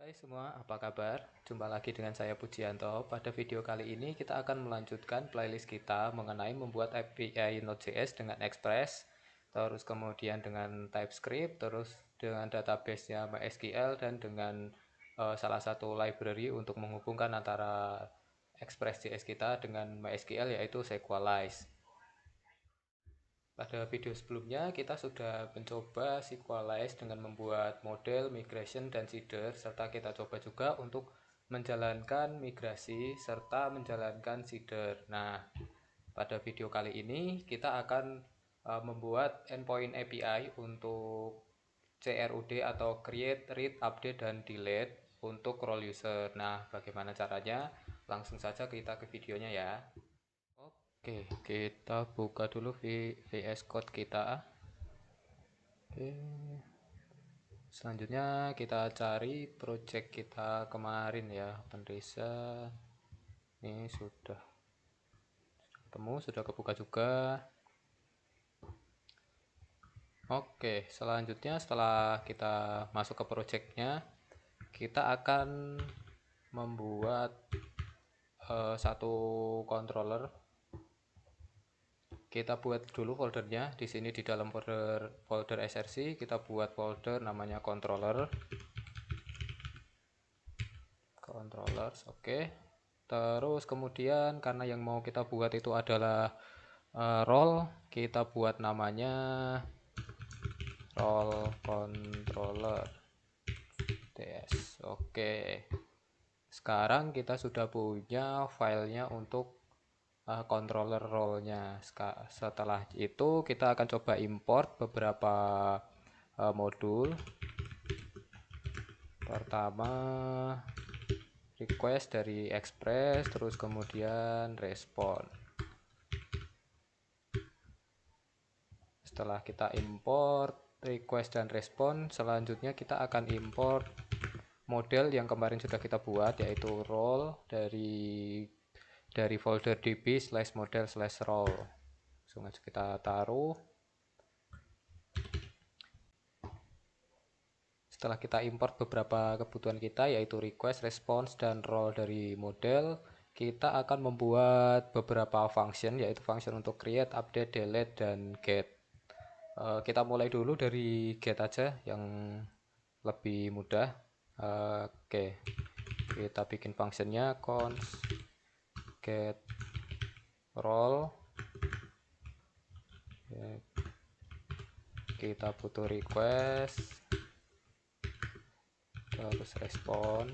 Hai semua, apa kabar? Jumpa lagi dengan saya Pujianto. Pada video kali ini kita akan melanjutkan playlist kita mengenai membuat API Node.js dengan Express, terus kemudian dengan TypeScript, terus dengan database-nya MySQL, dan dengan salah satu library untuk menghubungkan antara Express.js kita dengan MySQL, yaitu Sequelize. Pada video sebelumnya kita sudah mencoba Sequelize dengan membuat model, migration, dan seeder, serta kita coba juga untuk menjalankan migrasi serta menjalankan seeder. Nah, pada video kali ini kita akan membuat endpoint API untuk CRUD atau create, read, update, dan delete untuk role user. Nah, bagaimana caranya? Langsung saja kita ke videonya ya. Oke, kita buka dulu VS Code kita. Oke. Selanjutnya kita cari project kita kemarin ya, OpenResa. Ini sudah ketemu, sudah kebuka juga. Oke, selanjutnya setelah kita masuk ke projectnya, kita akan membuat satu controller. Kita buat dulu foldernya. Di sini di dalam folder src kita buat folder namanya controllers. Oke. Terus kemudian karena yang mau kita buat itu adalah role, kita buat namanya role controller ts. Oke. Sekarang kita sudah punya filenya untuk controller role-nya. Setelah itu kita akan coba import beberapa modul. Pertama request dari Express, terus kemudian respon. Setelah kita import request dan respon, selanjutnya kita akan import model yang kemarin sudah kita buat, yaitu role dari folder db/model/role. Langsung aja kita taruh. Setelah kita import beberapa kebutuhan kita, yaitu request, response, dan role dari model, kita akan membuat beberapa function, yaitu function untuk create, update, delete, dan get. Kita mulai dulu dari get aja yang lebih mudah. Oke, kita bikin functionnya const get role. Kita butuh request, terus respon,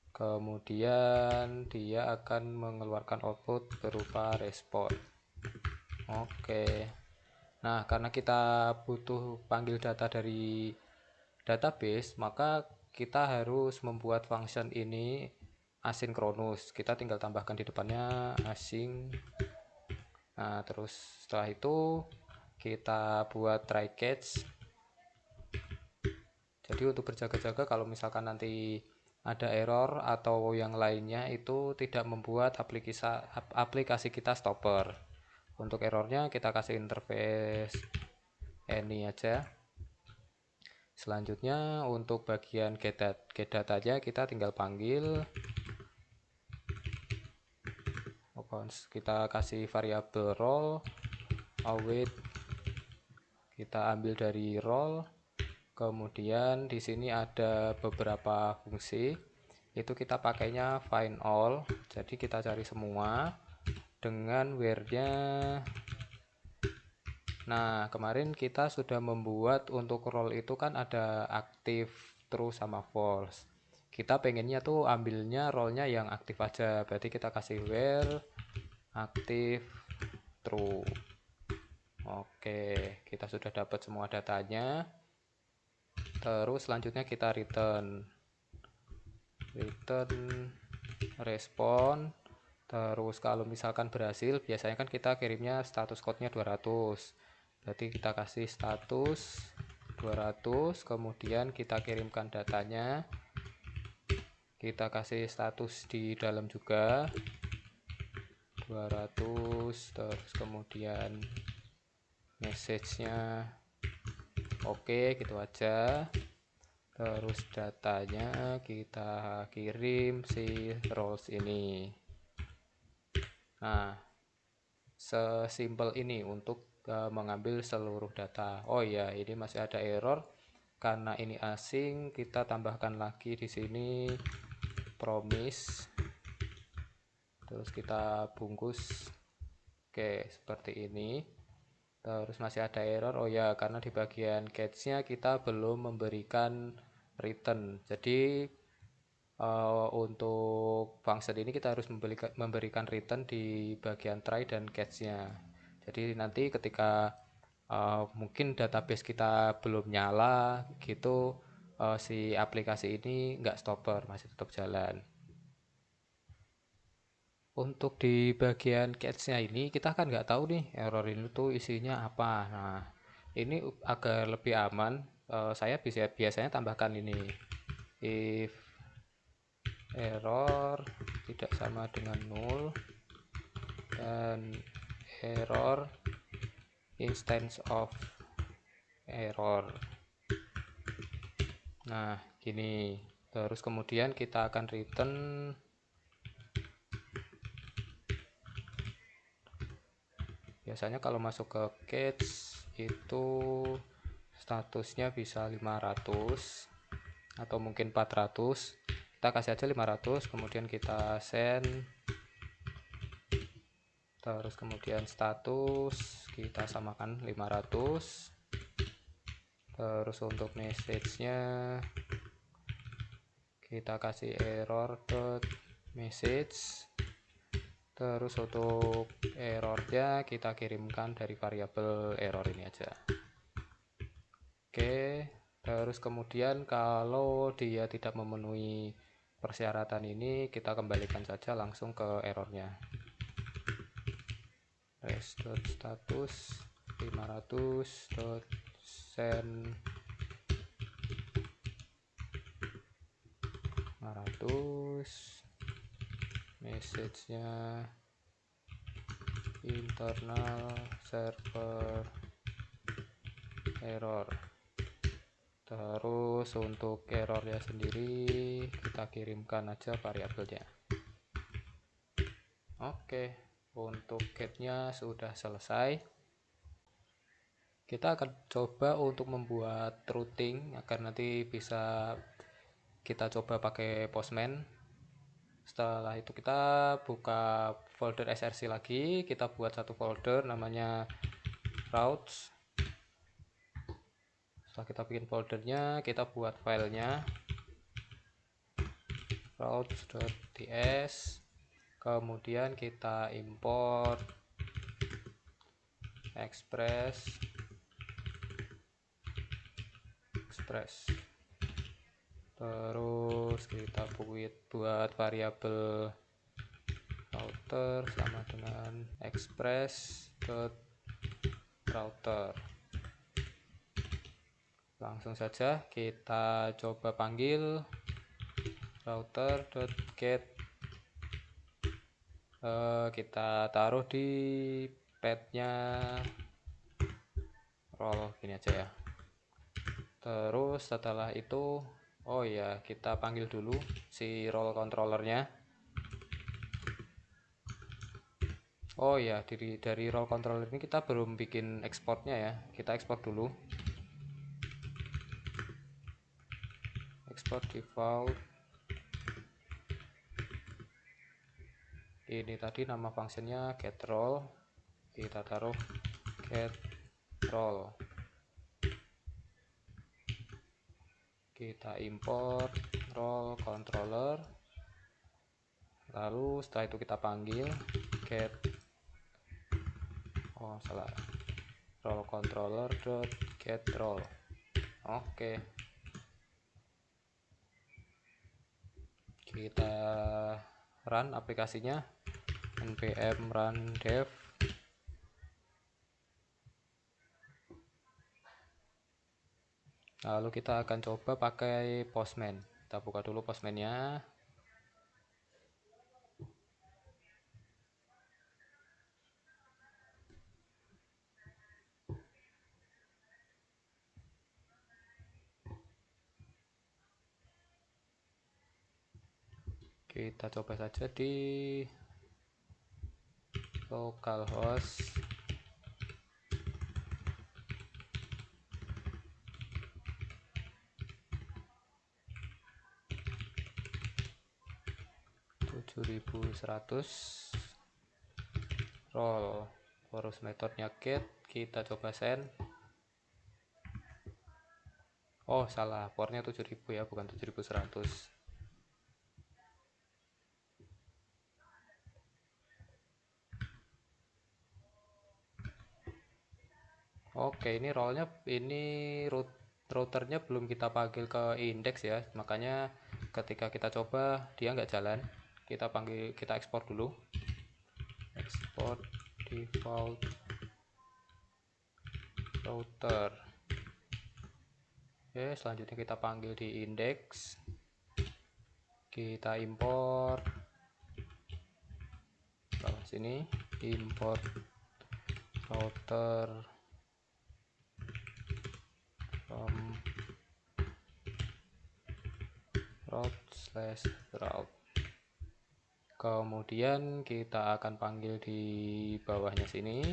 kemudian dia akan mengeluarkan output berupa respon. Oke. Nah, karena kita butuh panggil data dari database, maka kita harus membuat function ini asinkronus. Kita tinggal tambahkan di depannya async. Nah, terus setelah itu kita buat try catch. Jadi untuk berjaga-jaga kalau misalkan nanti ada error atau yang lainnya, itu tidak membuat aplikasi kita stopper. Untuk errornya kita kasih interface any aja. Selanjutnya untuk bagian get datanya kita tinggal panggil, kita kasih variabel role await, kita ambil dari role. Kemudian di sini ada beberapa fungsi, itu kita pakainya find all, jadi kita cari semua dengan where-nya. Nah, kemarin kita sudah membuat untuk role itu kan ada aktif, true, sama false. Kita pengennya tuh ambilnya role-nya yang aktif aja, berarti kita kasih where aktif true. Oke, kita sudah dapat semua datanya. Terus selanjutnya kita return respon. Terus kalau misalkan berhasil, biasanya kan kita kirimnya status code-nya 200. Berarti kita kasih status 200, kemudian kita kirimkan datanya. Kita kasih status di dalam juga 200, terus kemudian message-nya oke, gitu aja. terus datanya kita kirim si roles ini. Nah, sesimpel ini untuk mengambil seluruh data. Oh ya, ini masih ada error karena ini asing. Kita tambahkan lagi di sini promise, terus kita bungkus. Oke, seperti ini. Terus masih ada error. Oh ya, karena di bagian catch-nya kita belum memberikan return. Jadi untuk function ini kita harus memberikan return di bagian try dan catch-nya. Jadi nanti ketika mungkin database kita belum nyala gitu, si aplikasi ini nggak stopper, masih tetap jalan. Untuk di bagian catch-nya ini kita kan nggak tahu nih error ini tuh isinya apa. Nah, ini agar lebih aman, saya biasanya tambahkan ini, if error tidak sama dengan null dan error instance of error. Nah, gini. Terus kemudian kita akan return biasanya kalau masuk ke catch itu statusnya bisa 500 atau mungkin 400. Kita kasih aja 500, kemudian kita send, terus kemudian status kita samakan 500. Terus untuk message-nya kita kasih error dot message. Terus untuk errornya kita kirimkan dari variabel error ini aja. Oke, terus kemudian kalau dia tidak memenuhi persyaratan ini, kita kembalikan saja langsung ke errornya. res.status 500.send 500, message-nya internal server error. Terus untuk errornya sendiri kita kirimkan aja variabelnya. Oke, untuk get-nya sudah selesai. Kita akan coba untuk membuat routing agar nanti bisa kita coba pakai Postman. Setelah itu kita buka folder src lagi, kita buat satu folder namanya routes. Setelah kita bikin foldernya, kita buat filenya routes.ts, kemudian kita import express, terus kita buat variabel router sama dengan express.router. Langsung saja kita coba panggil router.get, kita taruh di path-nya role gini aja ya. Terus setelah itu, oh ya, kita panggil dulu si role controllernya. Oh ya, dari role controller ini kita belum bikin exportnya ya. Kita ekspor dulu. Export default. Ini tadi nama fungsinya get role. Kita taruh get role. Kita import role controller. Lalu setelah itu kita panggil get role controller get role. Oke. Kita run aplikasinya, npm run dev. Lalu kita akan coba pakai Postman. Kita buka dulu Postman-nya. Kita coba saja di localhost 7100 roll, terus metodenya get, kita coba send. Oh salah, portnya 7000 ya, bukan 7100. Oke, ini rollnya, ini routernya belum kita panggil ke index ya, makanya ketika kita coba dia nggak jalan. Kita panggil, kita ekspor dulu, export default router. Oke, selanjutnya kita panggil di index, kita import bawah sini, import router from route/route. Kemudian kita akan panggil di bawahnya sini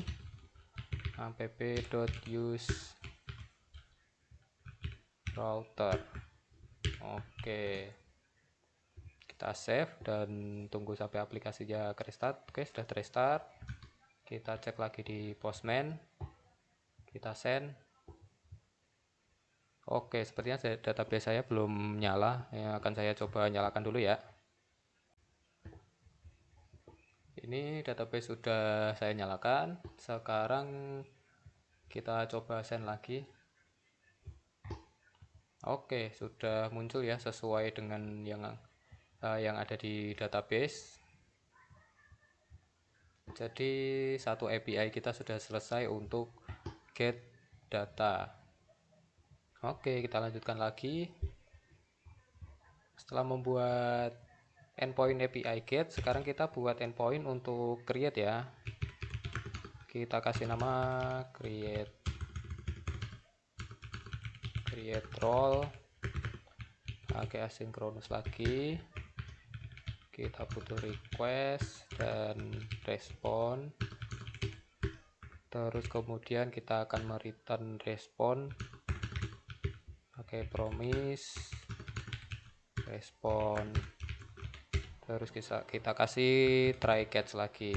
app.use router. Oke, kita save dan tunggu sampai aplikasinya restart. Oke, sudah restart. Kita cek lagi di Postman, kita send. Oke, sepertinya database saya belum nyala, yang akan saya coba nyalakan dulu ya. Ini database sudah saya nyalakan. Sekarang kita coba send lagi. Oke, sudah muncul ya sesuai dengan yang ada di database. Jadi satu API kita sudah selesai untuk get data. Oke, kita lanjutkan lagi. Setelah membuat endpoint API get, sekarang kita buat endpoint untuk create ya. Kita kasih nama create role, pakai asynchronous lagi. Kita butuh request dan respon. Terus kemudian kita akan mereturn respon pakai promise respon. Terus kita kasih try catch lagi.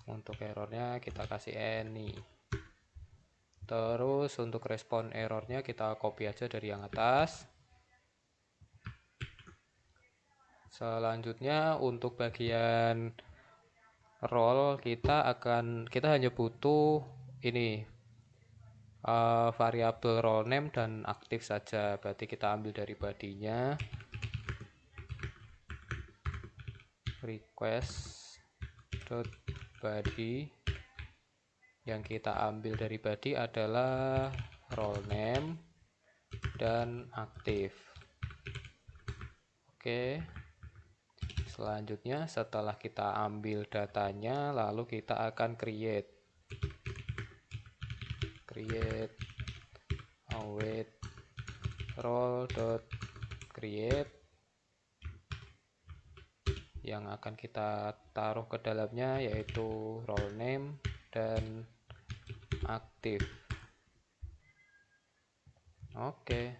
Untuk errornya kita kasih any. Terus untuk respon errornya kita copy aja dari yang atas. Selanjutnya untuk bagian role kita hanya butuh ini variabel role name dan aktif saja. Berarti kita ambil dari body-nya request.body. Yang kita ambil dari body adalah role name dan aktif. Oke. Selanjutnya setelah kita ambil datanya, lalu kita akan create await role.create yang akan kita taruh ke dalamnya yaitu role name dan aktif. Oke,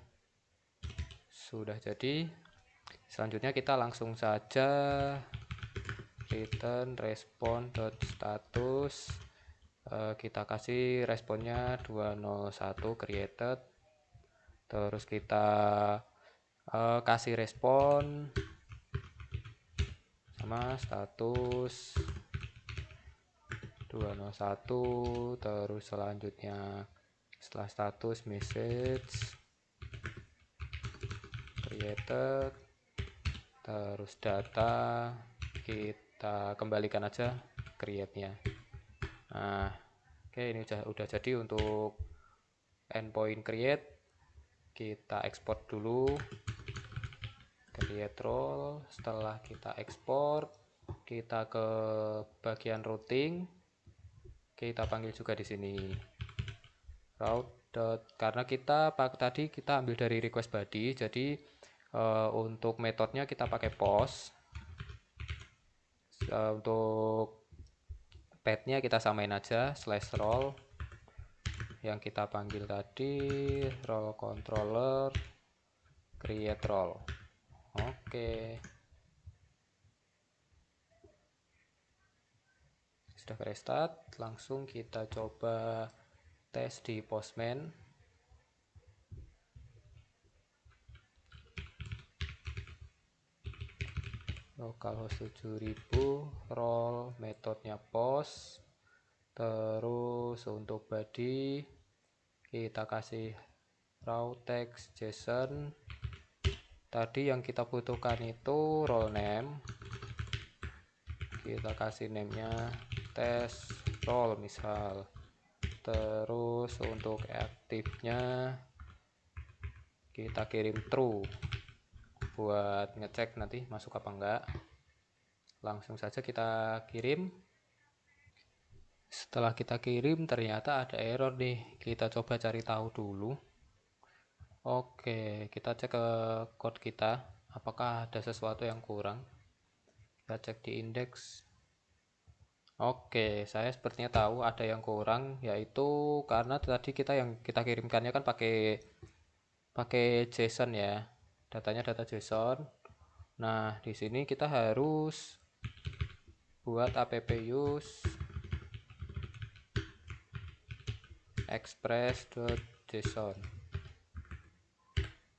sudah jadi. Selanjutnya kita langsung saja return respon.status. Kita kasih responnya 201 created. Terus kita kasih respon sama status 201. Terus selanjutnya setelah status message created, terus data kita kembalikan aja create-nya. Nah, oke, ini udah jadi untuk endpoint create. Kita ekspor dulu create role. Setelah kita ekspor, kita ke bagian routing. Kita panggil juga di sini route karena tadi kita ambil dari request body, jadi untuk metodenya kita pakai post. Untuk path-nya kita samain aja /role yang kita panggil tadi, role controller create role. Oke, sudah restart, langsung kita coba tes di Postman. Localhost 7000, role metodenya post, terus untuk body kita kasih raw text JSON. Tadi yang kita butuhkan itu role name, kita kasih namenya test role misal. Terus untuk aktifnya kita kirim true buat ngecek nanti masuk apa enggak. Langsung saja kita kirim. Setelah kita kirim ternyata ada error nih, kita coba cari tahu dulu. Oke, kita cek ke code kita apakah ada sesuatu yang kurang. Kita cek di indeks. Oke, saya sepertinya tahu ada yang kurang, yaitu karena tadi yang kita kirimkannya kan pakai JSON ya. Datanya data JSON. Nah, di sini kita harus buat app use express.json.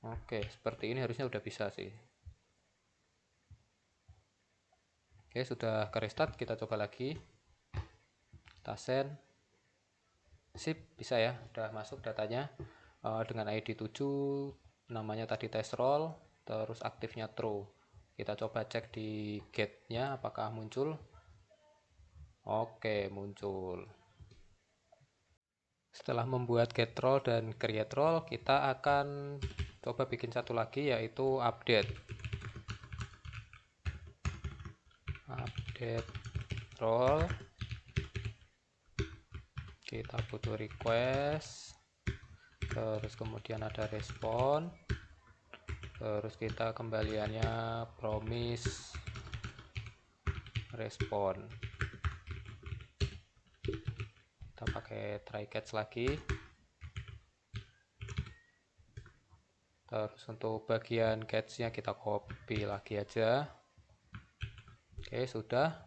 Oke, seperti ini harusnya udah bisa sih. Oke, sudah ke restart, kita coba lagi. Kita send. Sip, bisa ya, udah masuk datanya dengan ID 7, namanya tadi test role, terus aktifnya true. Kita coba cek di get-nya apakah muncul. Oke, muncul. Setelah membuat get role dan create role, kita akan coba bikin satu lagi, yaitu update role. Kita butuh request, terus kemudian ada respon, terus kita kembaliannya promise respon. Kita pakai try catch lagi. Terus untuk bagian catch-nya kita copy lagi aja. Oke, sudah.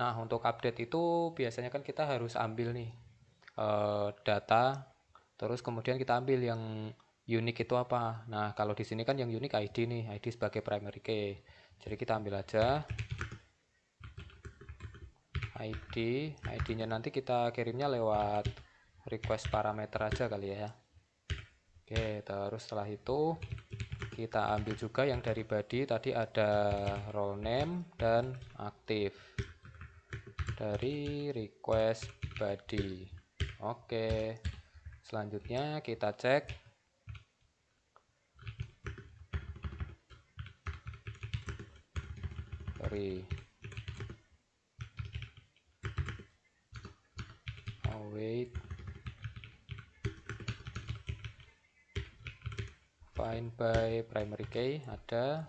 Nah, untuk update itu biasanya kan kita harus ambil nih data, terus kemudian kita ambil yang unik itu apa. Nah, kalau di sini kan yang unik ID nih, ID sebagai primary key. Jadi kita ambil aja ID-nya nanti kita kirimnya lewat request parameter aja kali ya. Oke, terus setelah itu kita ambil juga yang dari body, tadi ada role name dan aktif dari request body. Oke, selanjutnya kita cek wait, find by primary key ada,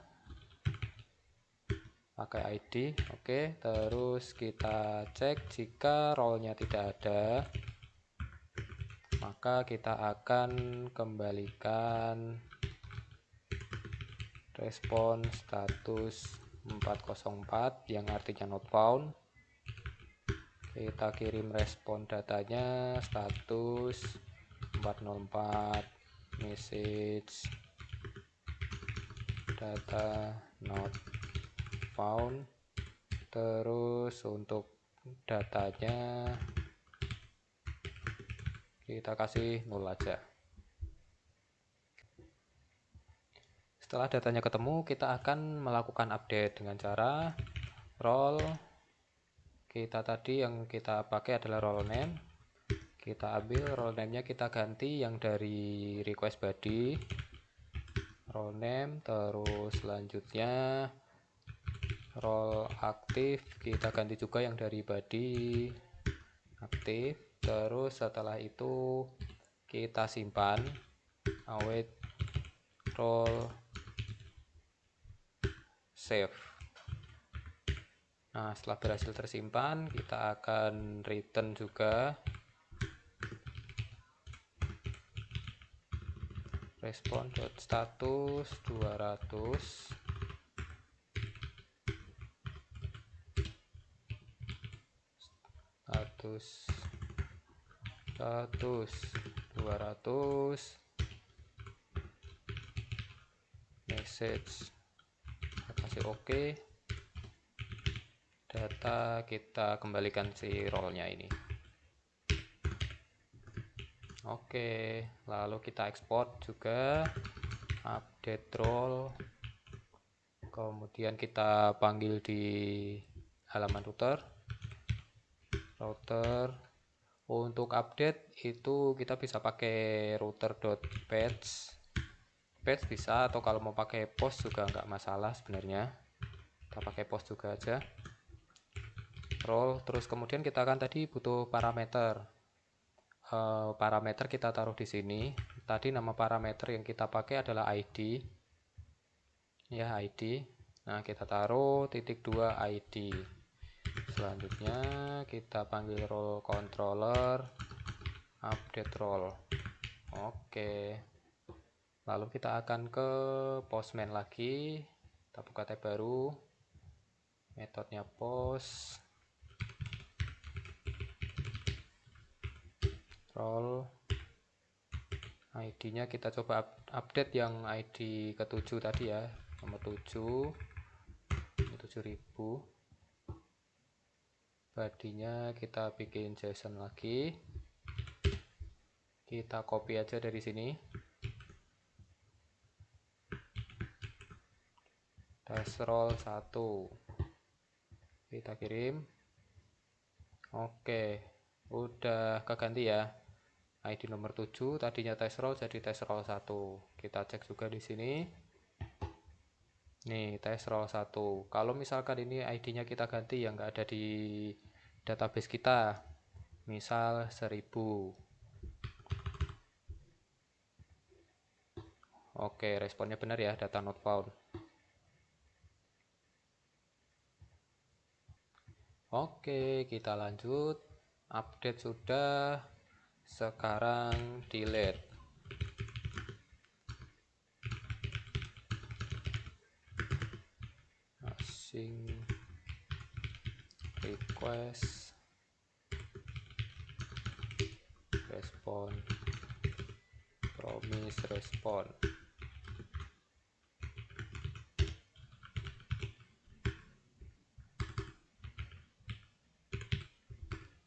pakai ID. Oke, terus kita cek jika role-nya tidak ada, maka kita akan kembalikan respon status 404 yang artinya not found. Kita kirim respon datanya status 404 message data not found. Terus untuk datanya kita kasih 0 aja. Setelah datanya ketemu, kita akan melakukan update dengan cara role. Kita tadi yang kita pakai adalah role name. Kita ambil role name-nya, kita ganti yang dari request body role name, terus selanjutnya role aktif kita ganti juga yang dari body aktif. Terus setelah itu kita simpan, await, roll, save. Nah, setelah berhasil tersimpan, kita akan return juga respon.status 200 status 200 message. Kita kasih OK. Data kita kembalikan si rollnya ini. Oke, lalu kita ekspor juga update roll, kemudian kita panggil di halaman router. Untuk update itu kita bisa pakai router.patch bisa, atau kalau mau pakai post juga nggak masalah sebenarnya, kita pakai post juga aja. Roll, terus kemudian kita akan tadi butuh parameter. Parameter kita taruh di sini. Tadi nama parameter yang kita pakai adalah ID, ya ID. Nah, kita taruh .2 ID. Selanjutnya kita panggil roll controller update roll. Oke, lalu kita akan ke postman lagi. Kita buka tab baru, metodenya post roll. ID-nya kita coba update yang ID ke-7 tadi ya, nomor 7, 7000. Badinya kita bikin JSON lagi, kita copy aja dari sini, test roll 1, kita kirim. Oke, udah keganti ya, ID nomor 7 tadinya test roll jadi test roll 1. Kita cek juga di sini. Nih, test roll 1. Kalau misalkan ini ID-nya kita ganti yang nggak ada di database kita, misal 1000. Oke, responnya benar ya, data not found. Oke, kita lanjut. Update sudah. Sekarang delete. Async request respon promise respon.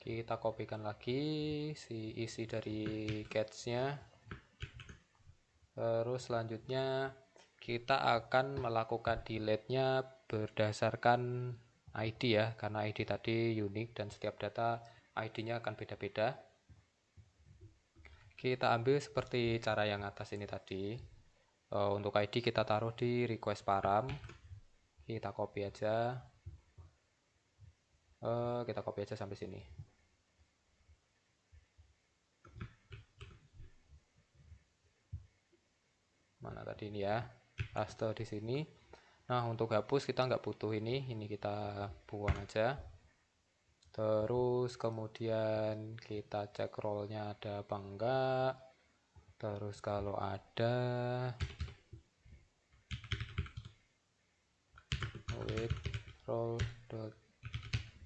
Kita kopikan lagi si isi dari catch-nya. Terus selanjutnya kita akan melakukan delete-nya berdasarkan ID ya, karena ID tadi unik dan setiap data ID-nya akan beda-beda. Kita ambil seperti cara yang atas ini tadi. Untuk ID kita taruh di request param. Kita copy aja. Kita copy aja sampai sini. Mana tadi ini ya, paste di sini. Nah, untuk hapus kita nggak butuh ini kita buang aja. Terus kemudian kita cek rollnya ada apa enggak. Terus kalau ada, await roll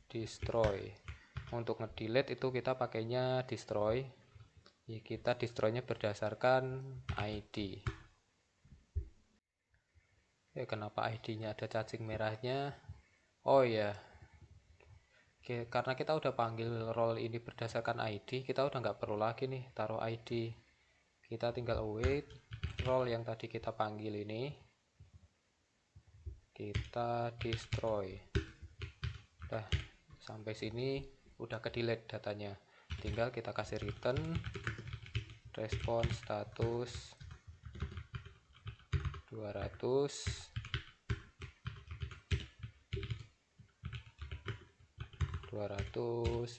destroy. Untuk ngedelete itu kita pakainya destroy. Kita destroy-nya berdasarkan ID. Kenapa ID-nya ada cacing merahnya? Oh ya, karena kita udah panggil roll ini berdasarkan ID, kita udah nggak perlu lagi nih taruh ID. Kita tinggal await roll yang tadi kita panggil ini, kita destroy. Udah sampai sini udah ke delete datanya, tinggal kita kasih return respon status 200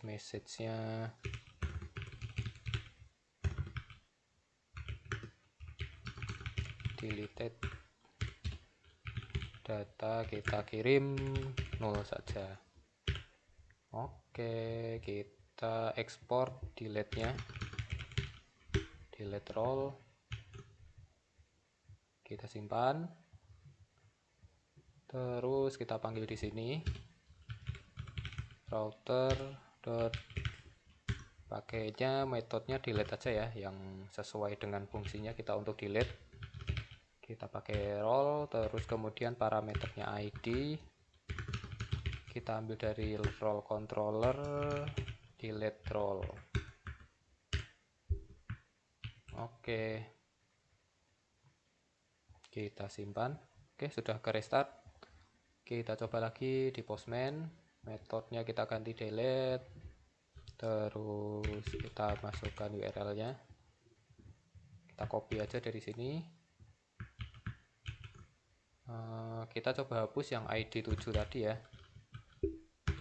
message-nya deleted, data kita kirim 0 saja. Oke, kita ekspor delete-nya, delete role, kita simpan, terus kita panggil di sini router dot, pakainya metodenya delete aja ya, yang sesuai dengan fungsinya kita untuk delete. Kita pakai role, terus kemudian parameternya ID, kita ambil dari role controller, delete role. Oke, kita simpan. Oke, sudah ke restart. Kita coba lagi di Postman, metodenya kita ganti delete, terus kita masukkan URL-nya, kita copy aja dari sini. Kita coba hapus yang ID 7 tadi ya,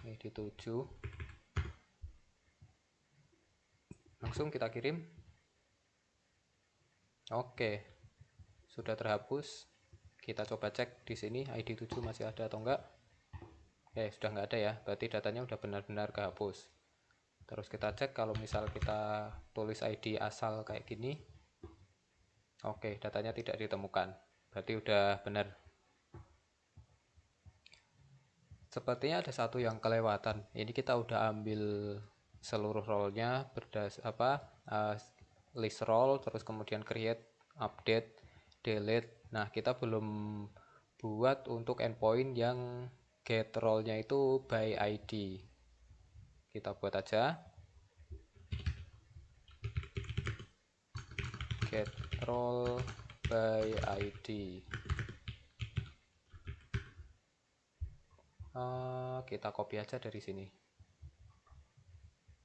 ID 7, langsung kita kirim. Oke, sudah terhapus. Kita coba cek di sini ID 7 masih ada atau enggak. Sudah enggak ada ya, berarti datanya udah benar-benar kehapus. Terus kita cek kalau misal kita tulis ID asal kayak gini, oke, datanya tidak ditemukan, berarti udah benar. Sepertinya ada satu yang kelewatan. Ini kita udah ambil seluruh role-nya list role, terus kemudian create, update, delete. Nah, kita belum buat untuk endpoint yang get role-nya itu by ID. Kita buat aja get role by ID. Kita copy aja dari sini.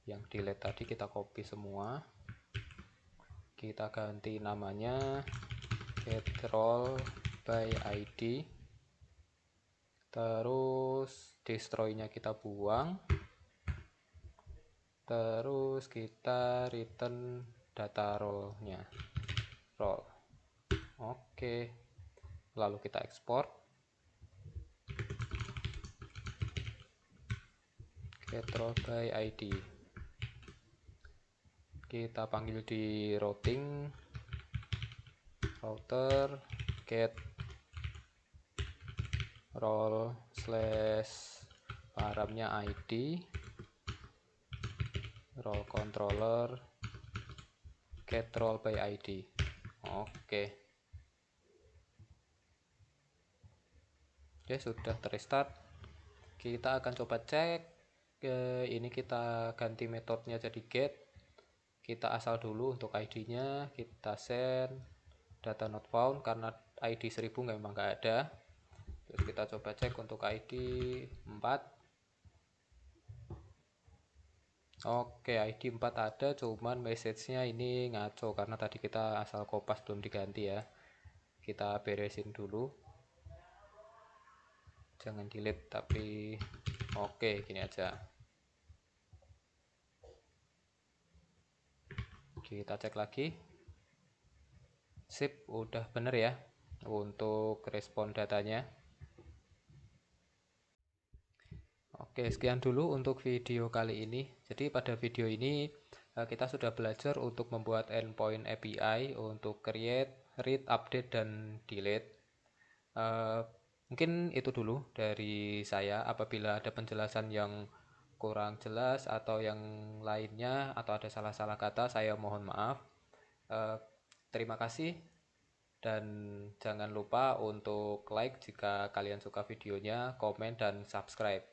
Yang delete tadi kita copy semua. Kita ganti namanya get role by ID. Terus destroy-nya kita buang. Terus kita return data role-nya. Role. Oke. Lalu kita ekspor. Get role by ID. Kita panggil di routing, router get role slash paramnya ID, role controller get role by ID. Oke, sudah terstart. Kita akan coba cek. Ini kita ganti metodenya jadi get. Kita asal dulu untuk ID-nya, kita send data not found karena ID 1000 memang nggak ada. Terus kita coba cek untuk ID 4. Oke, ID 4 ada, cuman message-nya ini ngaco karena tadi kita asal kopas belum diganti ya. Kita beresin dulu. Jangan delete tapi oke, gini aja. Kita cek lagi. Sip, udah bener ya untuk respon datanya. Oke, sekian dulu untuk video kali ini. Jadi pada video ini kita sudah belajar untuk membuat endpoint API untuk create, read, update, dan delete. Mungkin itu dulu dari saya. Apabila ada penjelasan yang kurang jelas atau yang lainnya atau ada salah-salah kata, saya mohon maaf. Terima kasih dan jangan lupa untuk like jika kalian suka videonya, komen, dan subscribe.